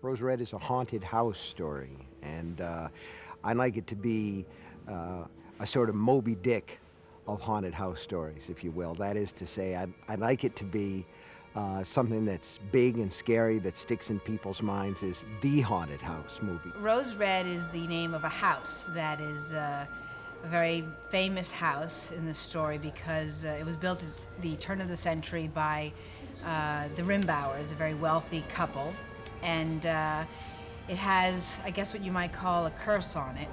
Rose Red is a haunted house story, and I like it to be a sort of Moby Dick of haunted house stories, if you will. That is to say, I like it to be something that's big and scary that sticks in people's minds is the haunted house movie. Rose Red is the name of a house that is a very famous house in the story because it was built at the turn of the century by the Rimbauers, a very wealthy couple. And it has, I guess, what you might call a curse on it,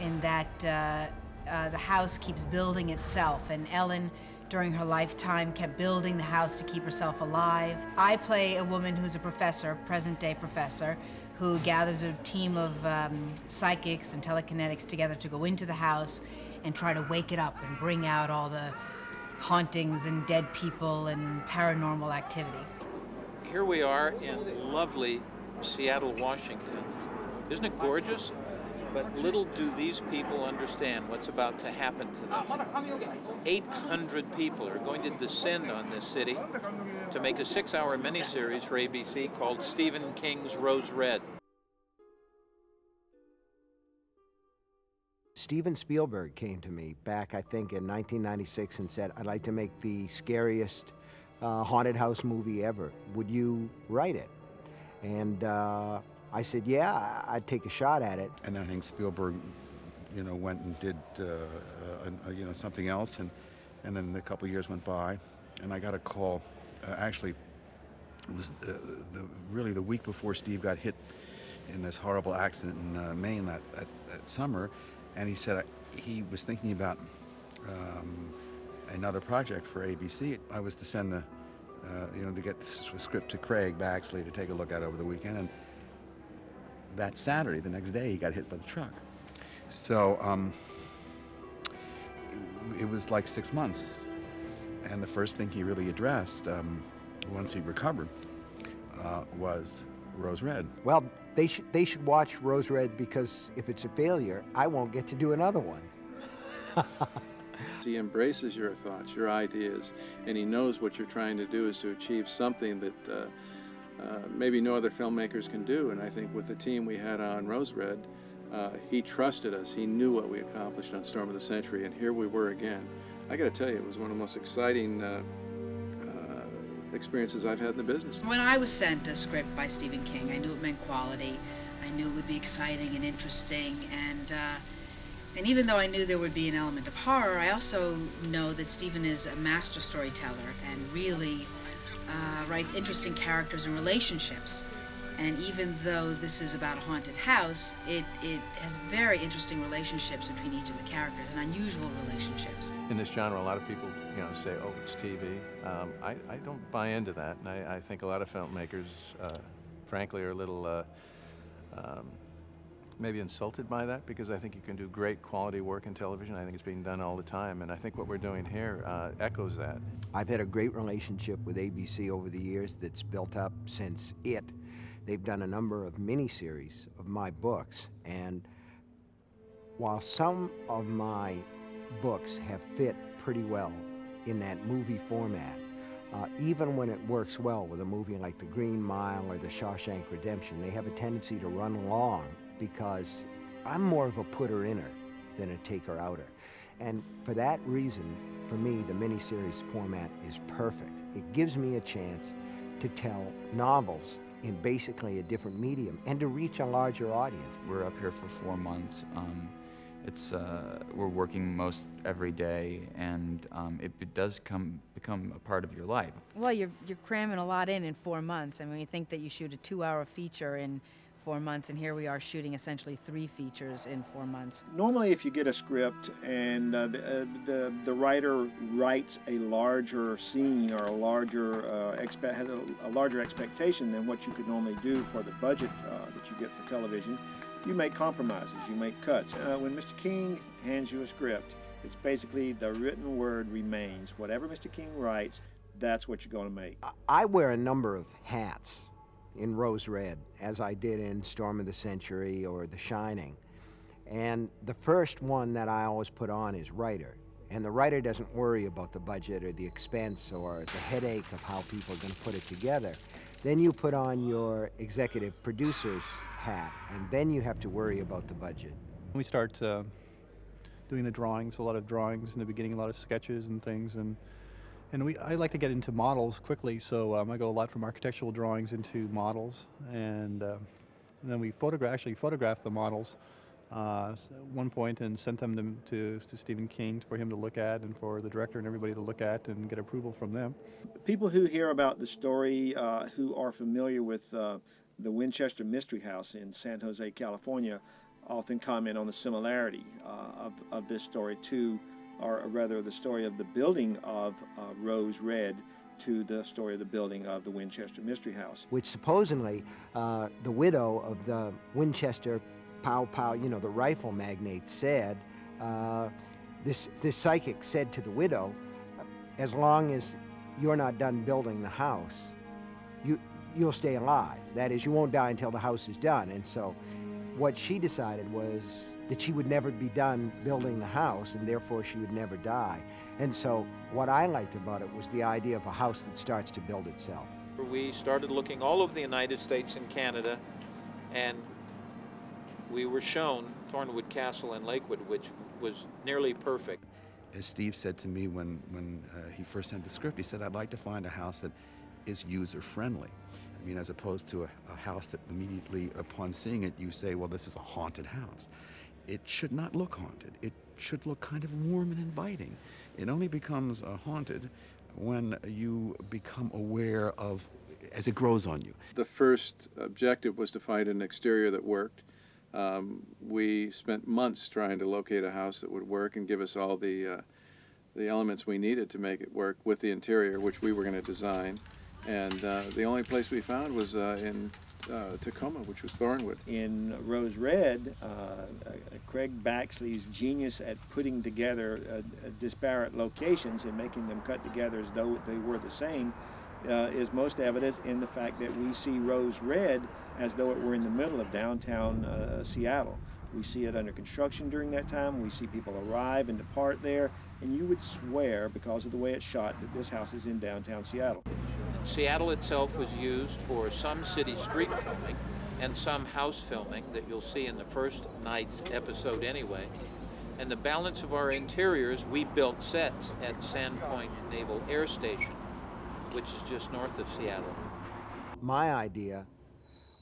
in that the house keeps building itself. And Ellen, during her lifetime, kept building the house to keep herself alive. I play a woman who's a professor, present-day professor, who gathers a team of psychics and telekinetics together to go into the house and try to wake it up and bring out all the hauntings and dead people and paranormal activity. Here we are in lovely Seattle, Washington. Isn't it gorgeous? But little do these people understand what's about to happen to them. 800 people are going to descend on this city to make a 6-hour miniseries for ABC called Stephen King's Rose Red. Steven Spielberg came to me back, I think, in 1996 and said, I'd like to make the scariest haunted house movie ever. Would you write it? And I said, yeah, I'd take a shot at it. And then I think Spielberg, went and did, something else. And then a couple years went by, and I got a call. Actually, it was really the week before Steve got hit in this horrible accident in Maine that summer. And he said he was thinking about another project for ABC. I was to send to get the script to Craig Baxley to take a look at over the weekend. And that Saturday, the next day, he got hit by the truck. So it was like 6 months. And the first thing he really addressed, once he recovered, was Rose Red. Well, they should watch Rose Red, because if it's a failure, I won't get to do another one. He embraces your thoughts, your ideas, and he knows what you're trying to do is to achieve something that maybe no other filmmakers can do. And I think with the team we had on Rose Red, he trusted us. He knew what we accomplished on Storm of the Century, and here we were again. I got to tell you, it was one of the most exciting experiences I've had in the business. When I was sent a script by Stephen King, I knew it meant quality. I knew it would be exciting and interesting, and even though I knew there would be an element of horror, I also know that Stephen is a master storyteller and really writes interesting characters and relationships. And even though this is about a haunted house, it has very interesting relationships between each of the characters, and unusual relationships. In this genre, a lot of people, say, "Oh, it's TV." I don't buy into that, and I think a lot of filmmakers, frankly, are a little maybe insulted by that, because I think you can do great quality work in television. I think it's being done all the time, and I think what we're doing here echoes that. I've had a great relationship with ABC over the years that's built up since It. They've done a number of miniseries of my books, and while some of my books have fit pretty well in that movie format, even when it works well with a movie like The Green Mile or The Shawshank Redemption, they have a tendency to run long, because I'm more of a putter-inner than a taker-outer. And for that reason, for me, the miniseries format is perfect. It gives me a chance to tell novels in basically a different medium and to reach a larger audience. We're up here for 4 months. We're working most every day, and it does become a part of your life. Well, you're cramming a lot in 4 months. I mean, you think that you shoot a 2-hour feature in 4 months, and here we are shooting essentially 3 features in 4 months. Normally, if you get a script and the writer writes a larger scene or has a larger expectation than what you could normally do for the budget that you get for television, you make compromises, you make cuts. When Mr. King hands you a script, it's basically the written word remains. Whatever Mr. King writes, that's what you're going to make. I wear a number of hats in Rose Red, as I did in Storm of the Century or The Shining. And the first one that I always put on is writer. And the writer doesn't worry about the budget or the expense or the headache of how people are going to put it together. Then you put on your executive producer's hat, and then you have to worry about the budget. We start doing the drawings, a lot of drawings in the beginning, a lot of sketches and things, and I like to get into models quickly, so I go a lot from architectural drawings into models, and then we photograph the models at one point and sent them to Stephen King for him to look at and for the director and everybody to look at and get approval from them. People who hear about the story, who are familiar with the Winchester Mystery House in San Jose, California, often comment on the similarity of this story to, or rather the story of the building of Rose Red to the story of the building of the Winchester Mystery House. Which supposedly the widow of the Winchester Pow, the rifle magnate said, this psychic said to the widow, as long as you're not done building the house, you'll stay alive. That is, you won't die until the house is done. And so what she decided was that she would never be done building the house, and therefore she would never die. And so what I liked about it was the idea of a house that starts to build itself. We started looking all over the United States and Canada, and we were shown Thornwood Castle in Lakewood, which was nearly perfect. As Steve said to me when he first sent the script, he said, I'd like to find a house that is user-friendly. I mean, as opposed to a house that immediately upon seeing it, you say, well, this is a haunted house. It should not look haunted. It should look kind of warm and inviting. It only becomes haunted when you become aware of, as it grows on you. The first objective was to find an exterior that worked. We spent months trying to locate a house that would work and give us all the elements we needed to make it work with the interior, which we were going to design. And the only place we found was in Tacoma, which was Thornwood. In Rose Red, Craig Baxley's genius at putting together disparate locations and making them cut together as though they were the same is most evident in the fact that we see Rose Red as though it were in the middle of downtown Seattle. We see it under construction during that time. We see people arrive and depart there, and you would swear, because of the way it's shot, that this house is in downtown Seattle. Seattle itself was used for some city street filming and some house filming that you'll see in the first night's episode anyway. And the balance of our interiors, we built sets at Sandpoint Naval Air Station, which is just north of Seattle. My idea,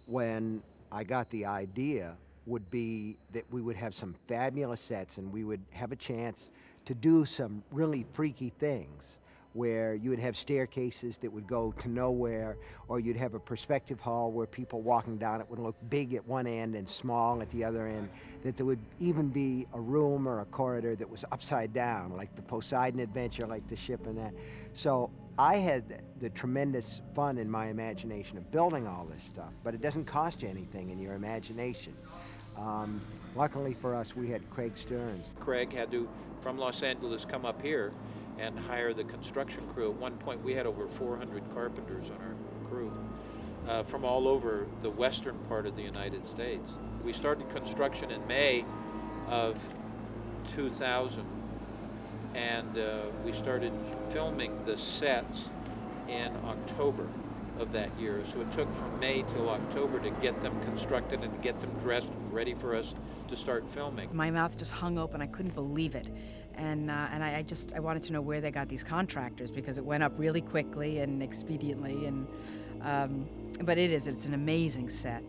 when I got the idea, would be that we would have some fabulous sets and we would have a chance to do some really freaky things, where you would have staircases that would go to nowhere, or you'd have a perspective hall where people walking down it would look big at one end and small at the other end, that there would even be a room or a corridor that was upside down, like the Poseidon Adventure, like the ship and that. So I had the tremendous fun in my imagination of building all this stuff, but it doesn't cost you anything in your imagination. Luckily for us, we had Craig Stearns. Craig had to, from Los Angeles, come up here and hire the construction crew. At one point, we had over 400 carpenters on our crew from all over the western part of the United States. We started construction in May of 2000, and we started filming the sets in October of that year. So it took from May till October to get them constructed and get them dressed and ready for us to start filming. My mouth just hung open. I couldn't believe it. And I wanted to know where they got these contractors, because it went up really quickly and expediently. But it's an amazing set.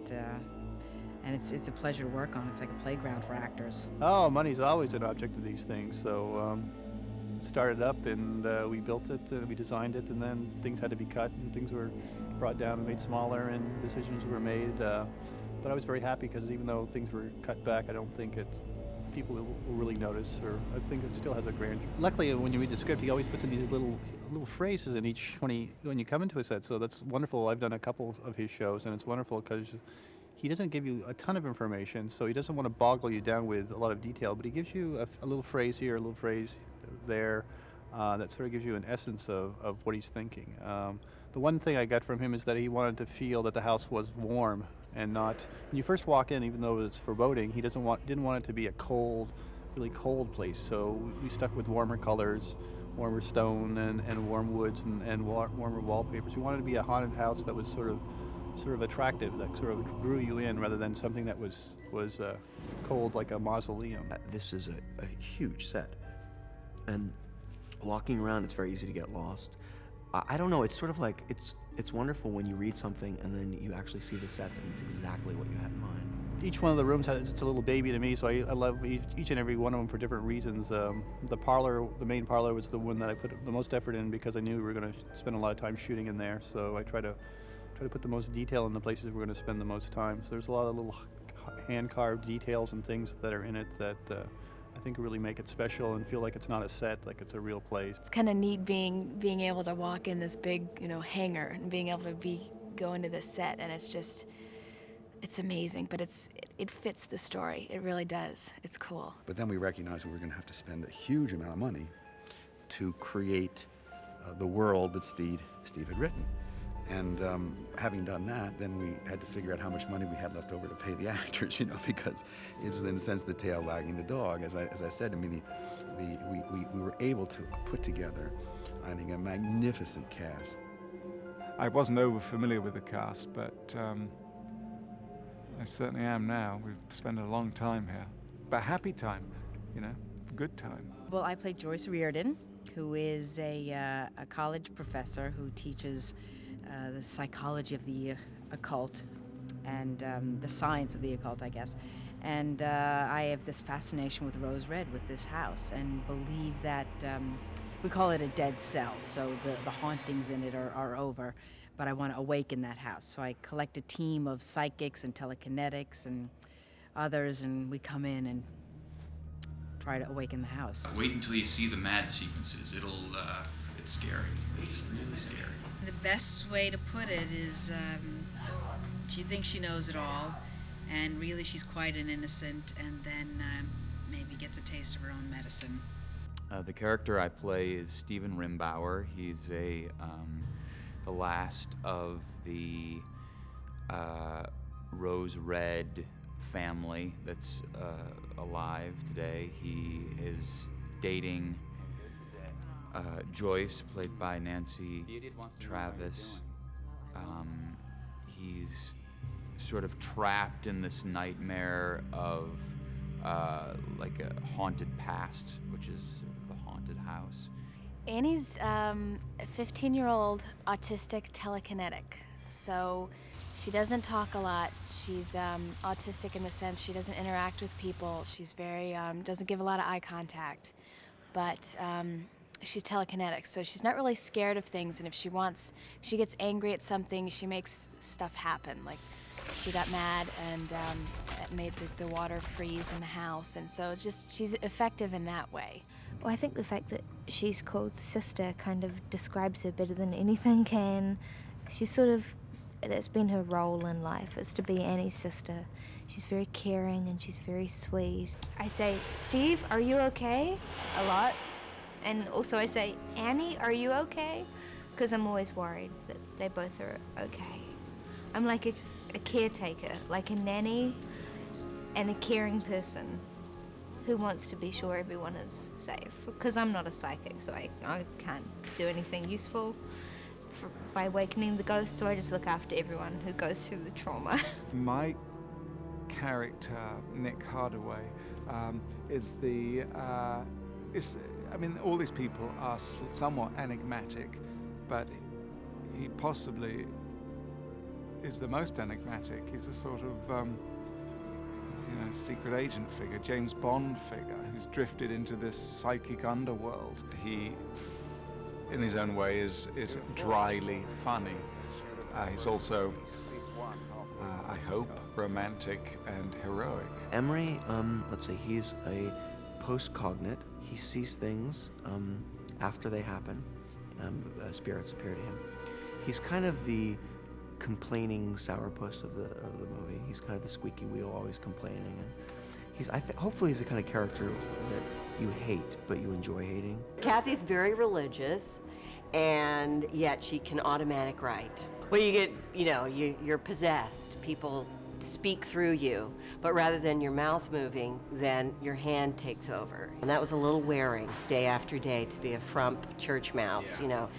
And it's a pleasure to work on. It's like a playground for actors. Oh, money's always an object of these things. So started up and we built it, we designed it, and then things had to be cut and things were brought down and made smaller and decisions were made. But I was very happy because even though things were cut back, I don't think people will really notice, or I think it still has a grandeur. Luckily, when you read the script, he always puts in these little phrases in each when you come into a set. So that's wonderful. I've done a couple of his shows, and it's wonderful because he doesn't give you a ton of information, so he doesn't want to boggle you down with a lot of detail, but he gives you a little phrase here, a little phrase there, that sort of gives you an essence of what he's thinking. The one thing I got from him is that he wanted to feel that the house was warm and not, when you first walk in, even though it's foreboding, he didn't want it to be a cold, really cold place. So we stuck with warmer colors, warmer stone and warm woods and warmer wallpapers. We wanted to be a haunted house that was sort of attractive, that sort of drew you in, rather than something that was cold like a mausoleum. This is a huge set, and walking around, it's very easy to get lost. I don't know, it's sort of like, it's wonderful when you read something and then you actually see the sets and it's exactly what you had in mind. Each one of the rooms has, it's a little baby to me, so I love each and every one of them for different reasons. The main parlor was the one that I put the most effort in because I knew we were going to spend a lot of time shooting in there, so I try to put the most detail in the places we're going to spend the most time. So there's a lot of little hand-carved details and things that are in it that I think really make it special and feel like it's not a set, like it's a real place. It's kind of neat being able to walk in this big, hangar and being able to go into this set, and it's amazing, but it fits the story. It really does. It's cool. But then we recognized we were going to have to spend a huge amount of money to create the world that Steve had written. And having done that, then we had to figure out how much money we had left over to pay the actors, because it's in a sense the tail wagging the dog. As I said, I mean, we were able to put together, I think, a magnificent cast. I wasn't over familiar with the cast, but I certainly am now. We've spent a long time here, but happy time, good time. Well, I played Joyce Reardon, who is a college professor who teaches the psychology of the occult and the science of the occult, I guess. And I have this fascination with Rose Red, with this house, and believe that we call it a dead cell, so the hauntings in it are over, but I want to awaken that house. So I collect a team of psychics and telekinetics and others, and we come in and try to awaken the house. Wait until you see the mad sequences. It's scary. It's really scary. The best way to put it is she thinks she knows it all, and really she's quite an innocent, and then maybe gets a taste of her own medicine. The character I play is Stephen Rimbauer. He's the last of the Rose Red family that's alive today. He is dating Joyce, played by Nancy Travis. He's sort of trapped in this nightmare of like a haunted past, which is the haunted house. Annie's a 15-year-old autistic telekinetic, so she doesn't talk a lot. She's autistic in the sense she doesn't interact with people. She's very, doesn't give a lot of eye contact, but she's telekinetic, so she's not really scared of things, and if she gets angry at something, she makes stuff happen. Like, she got mad and that made the water freeze in the house, and so she's effective in that way. Well, I think the fact that she's called Sister kind of describes her better than anything can. She's that's been her role in life, is to be Annie's sister. She's very caring and she's very sweet. I say, Steve, are you okay? A lot. And also I say, Annie, are you okay? Because I'm always worried that they both are okay. I'm like a caretaker, like a nanny and a caring person who wants to be sure everyone is safe. Because I'm not a psychic, so I can't do anything useful by awakening the ghosts, so I just look after everyone who goes through the trauma. My character, Nick Hardaway, all these people are somewhat enigmatic, but he possibly is the most enigmatic. He's a sort of, secret agent figure, James Bond figure, who's drifted into this psychic underworld. He, in his own way, is dryly funny. He's also, I hope, romantic and heroic. Emery, let's say he's a post-cognate. He sees things after they happen. Spirits appear to him. He's kind of the complaining sourpuss of the movie. He's kind of the squeaky wheel, always complaining. And hopefully he's the kind of character that you hate, but you enjoy hating. Kathy's very religious, and yet she can automatic write. Well, you get, you're possessed. People speak through you, but rather than your mouth moving, then your hand takes over. And that was a little wearing day after day to be a frump church mouse, you know,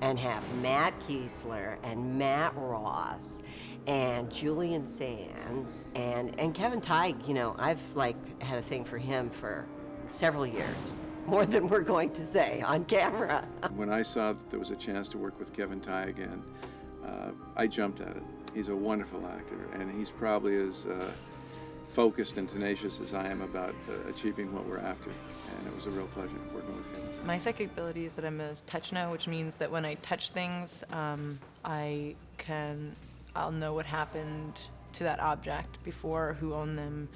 and have Matt Kiesler and Matt Ross and Julian Sands and Kevin Teig. You know, I've like had a thing for him for several years, more than we're going to say on camera. When I saw that there was a chance to work with Kevin Teig again, I jumped at it. He's a wonderful actor, and he's probably as focused and tenacious as I am about achieving what we're after. And it was a real pleasure working with Kevin. My psychic ability is that I'm a touch-know, which means that when I touch things, I'll know what happened to that object before, who owned them,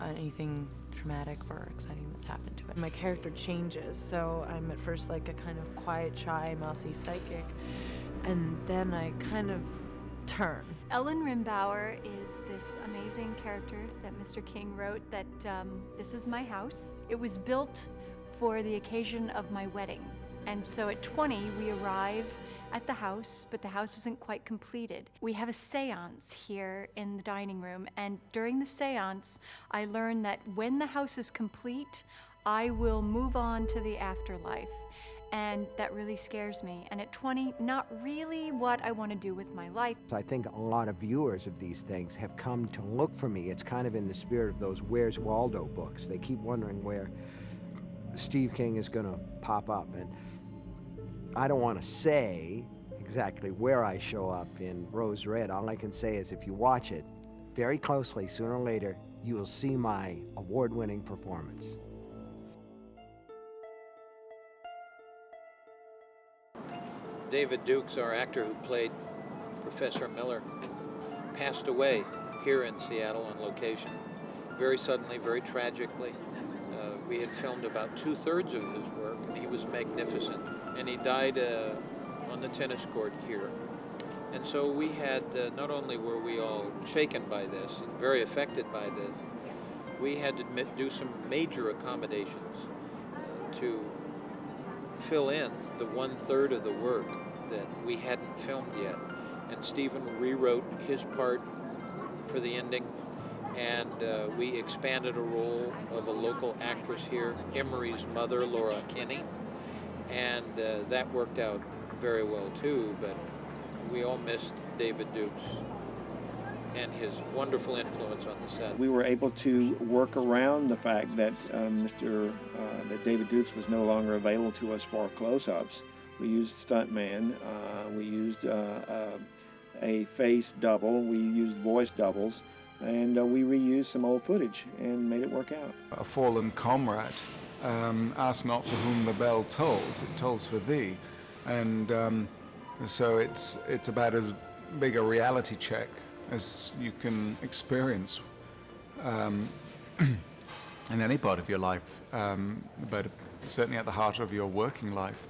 anything traumatic or exciting that's happened to it. My character changes, so I'm at first like a kind of quiet, shy, mousy psychic, and then I kind of turn. Ellen Rimbauer is this amazing character that Mr. King wrote that this is my house. It was built for the occasion of my wedding. And so at 20, we arrive at the house, but the house isn't quite completed. We have a seance here in the dining room, and during the seance, I learned that when the house is complete, I will move on to the afterlife. And that really scares me. And at 20, not really what I want to do with my life. I think a lot of viewers of these things have come to look for me. It's kind of in the spirit of those Where's Waldo books. They keep wondering where Steve King is going to pop up. And I don't want to say exactly where I show up in Rose Red. All I can say is if you watch it very closely, sooner or later, you will see my award-winning performance. David Dukes, our actor who played Professor Miller, passed away here in Seattle on location, very suddenly, very tragically. We had filmed about 2/3 of his work, and he was magnificent. And he died on the tennis court here. And so we had, not only were we all shaken by this and very affected by this, we had to do some major accommodations to fill in the 1/3 of the work that we hadn't filmed yet. And Stephen rewrote his part for the ending, and we expanded a role of a local actress here, Emery's mother, Laura Kinney, and that worked out very well too, but we all missed David Dukes and his wonderful influence on the set. We were able to work around the fact that that David Dukes was no longer available to us for close-ups. We used stuntman, we used a face double, we used voice doubles, and we reused some old footage and made it work out. A fallen comrade, ask not for whom the bell tolls, it tolls for thee. And so it's about as big a reality check as you can experience in any part of your life, but certainly at the heart of your working life.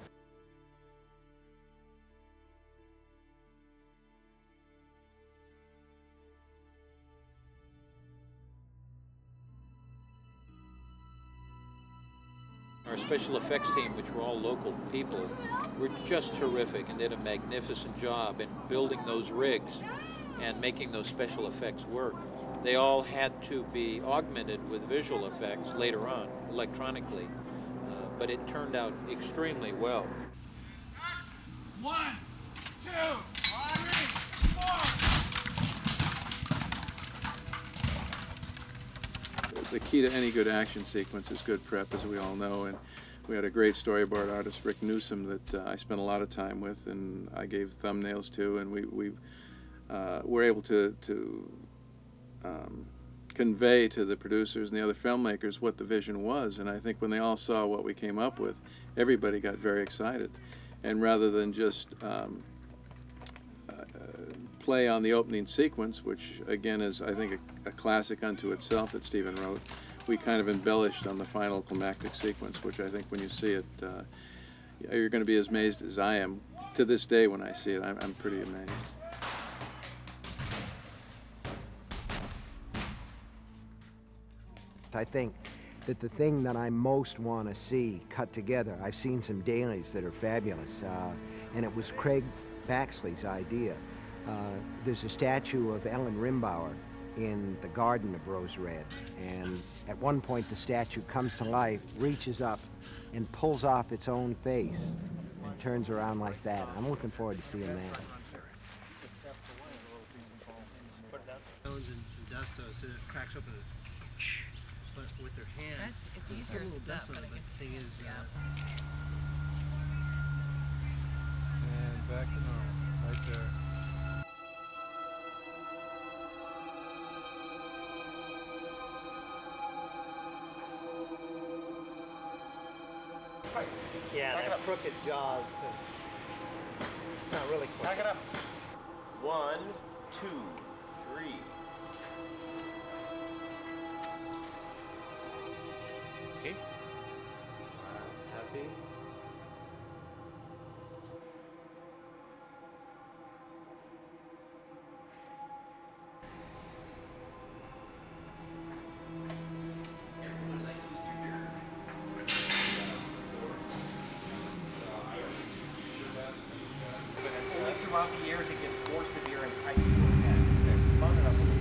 Our special effects team, which were all local people, were just terrific and did a magnificent job in building those rigs and making those special effects work. They all had to be augmented with visual effects later on, electronically, but it turned out extremely well. 1, 2, 3, 4. The key to any good action sequence is good prep, as we all know, and we had a great storyboard artist, Rick Newsom, that I spent a lot of time with, and I gave thumbnails to, and we were able to convey to the producers and the other filmmakers what the vision was. And I think when they all saw what we came up with, everybody got very excited. And rather than just play on the opening sequence, which again is, I think, a classic unto itself that Stephen wrote, we kind of embellished on the final climactic sequence, which I think when you see it, you're going to be as amazed as I am. To this day when I see it, I'm pretty amazed. I think that the thing that I most want to see cut together, I've seen some dailies that are fabulous, and it was Craig Baxley's idea. There's a statue of Ellen Rimbauer in the garden of Rose Red. And at one point, the statue comes to life, reaches up, and pulls off its own face and turns around like that. I'm looking forward to seeing that. And some dust so it cracks open. But with their hand, it's easier. A little dust on it, but the thing is, And back to normal, right there. yeah, that crooked jaws. It's not really quick. Back it up. 1, 2, 3. Okay. Happy. Only throughout the years it gets more severe and tight to it. Yeah. Bump it up a little bit.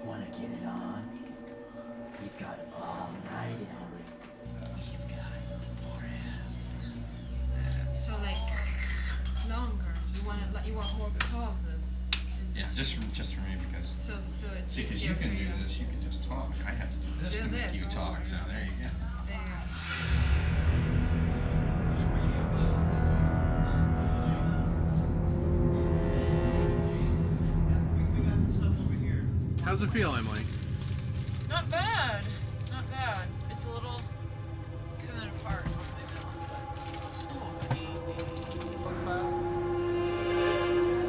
Wanna get it on? We've got all night, Emily. We've got forever. So like longer. You want more pauses. Yeah, just for me because. So it's see, 'cause easier you can for do you. this, you can just talk. I have to do this Do to make this, you oh. talk. So there you go. There you go. How's it feel, Emily? Not bad. Not bad. It's a little coming apart on my mouth, but still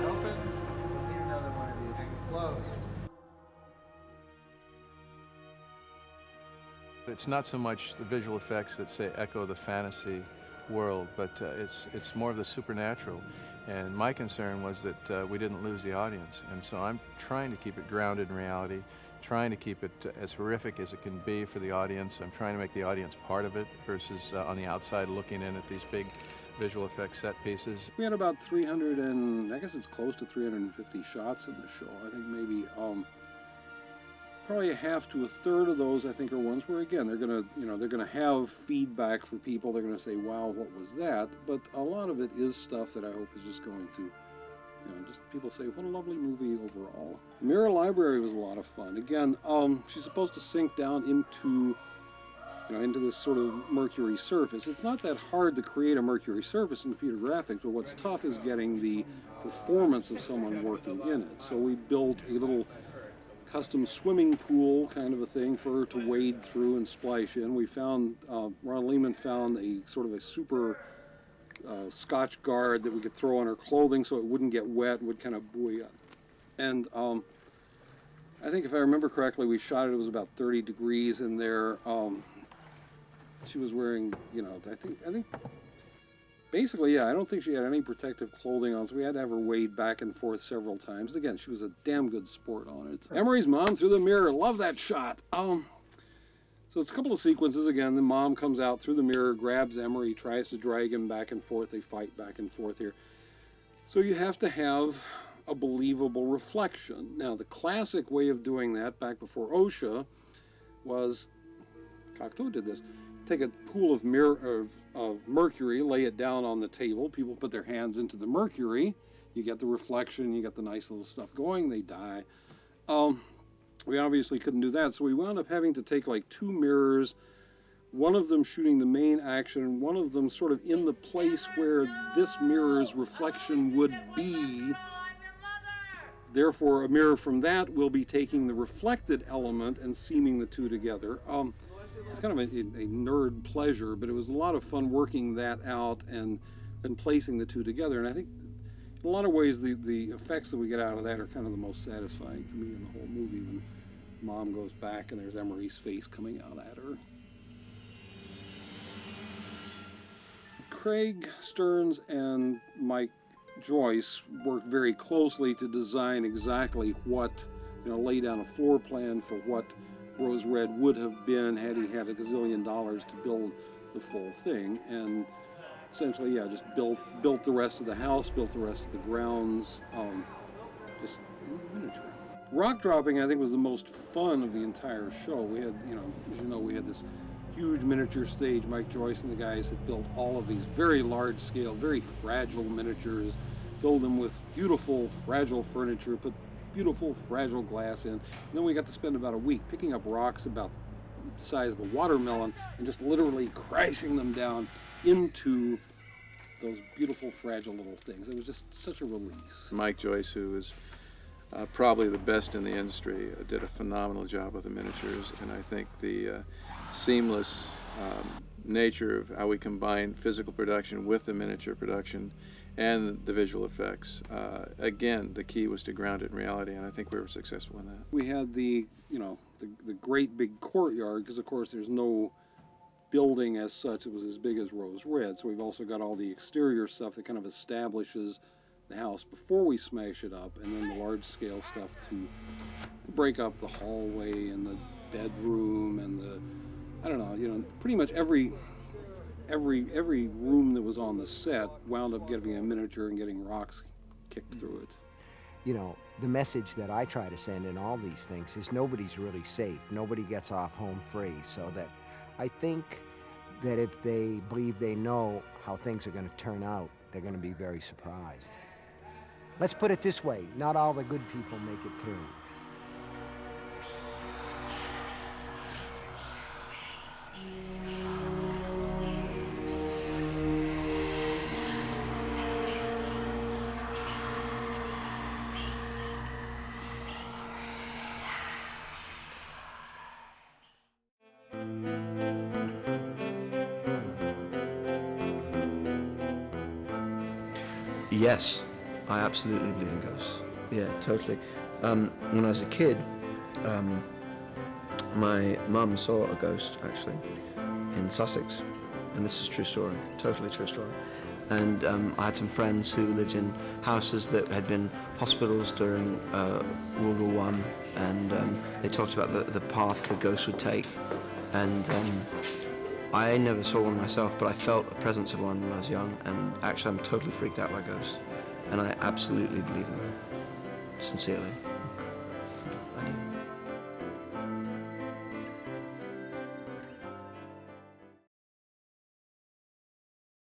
Open. Need another one of these. Close. It's not so much the visual effects that say echo the fantasy world, but it's more of the supernatural. And my concern was that we didn't lose the audience, and so I'm trying to keep it grounded in reality, trying to keep it as horrific as it can be for the audience. I'm trying to make the audience part of it versus on the outside looking in at these big visual effects set pieces. We had about 300 and I guess it's close to 350 shots in the show. I think maybe probably a half to a third of those I think are ones where again they're gonna have feedback for people. They're gonna say, "Wow, what was that?" But a lot of it is stuff that I hope is just going to, just people say, "What a lovely movie overall." Mirror Library was a lot of fun. Again, she's supposed to sink down into this sort of mercury surface. It's not that hard to create a mercury surface in computer graphics, but what's tough is getting the performance of someone working in it. So we built a little custom swimming pool kind of a thing for her to wade through and splash in. We found, Ron Lehman found a sort of a super Scotch guard that we could throw on her clothing so it wouldn't get wet and would kind of buoy up. And I think if I remember correctly, we shot it was about 30 degrees in there. She was wearing, I think basically, yeah, I don't think she had any protective clothing on, so we had to have her wade back and forth several times. Again, she was a damn good sport on it. Emery's mom through the mirror, love that shot. So it's a couple of sequences. Again, the mom comes out through the mirror, grabs Emery, tries to drag him back and forth. They fight back and forth here. So you have to have a believable reflection. Now, the classic way of doing that back before OSHA was, Cocteau did this, take a pool of mercury, lay it down on the table. People put their hands into the mercury. You get the reflection, you get the nice little stuff going, they die. We obviously couldn't do that, so we wound up having to take like 2 mirrors, one of them shooting the main action, one of them sort of in the place where this mirror's reflection would be. Therefore, a mirror from that will be taking the reflected element and seaming the two together. It's kind of a nerd pleasure, but it was a lot of fun working that out and placing the two together. And I think in a lot of ways the effects that we get out of that are kind of the most satisfying to me in the whole movie. Mom goes back and there's Emery's face coming out at her. Craig Stearns and Mike Joyce worked very closely to design exactly what, lay down a floor plan for what Rose Red would have been had he had $1 gazillion to build the full thing. And essentially, just built the rest of the house, built the rest of the grounds, just miniature. Rock dropping, I think, was the most fun of the entire show. We had, as you know, we had this huge miniature stage. Mike Joyce and the guys had built all of these very large scale, very fragile miniatures, filled them with beautiful, fragile furniture, put beautiful, fragile glass in. And then we got to spend about a week picking up rocks about the size of a watermelon and just literally crashing them down into those beautiful, fragile little things. It was just such a release. Mike Joyce, who is probably the best in the industry, did a phenomenal job with the miniatures, and I think the seamless nature of how we combine physical production with the miniature production and the visual effects. Again, the key was to ground it in reality, and I think we were successful in that. We had the great big courtyard, because of course there's no building as such that was as big as Rose Red, so we've also got all the exterior stuff that kind of establishes the house before we smash it up, and then the large scale stuff to break up the hallway and the bedroom and the, I don't know, pretty much every room that was on the set wound up getting a miniature and getting rocks kicked through it. The message that I try to send in all these things is nobody's really safe. Nobody gets off home free, so that I think that if they believe they know how things are going to turn out, they're going to be very surprised. Let's put it this way, not all the good people make it through. Yes, I absolutely believe in ghosts. Yeah, totally. When I was a kid, my mum saw a ghost, actually, in Sussex. And this is a true story, totally true story. And I had some friends who lived in houses that had been hospitals during World War I, and they talked about the path the ghost would take. And I never saw one myself, but I felt the presence of one when I was young, and actually I'm totally freaked out by ghosts. And I absolutely believe in them, sincerely.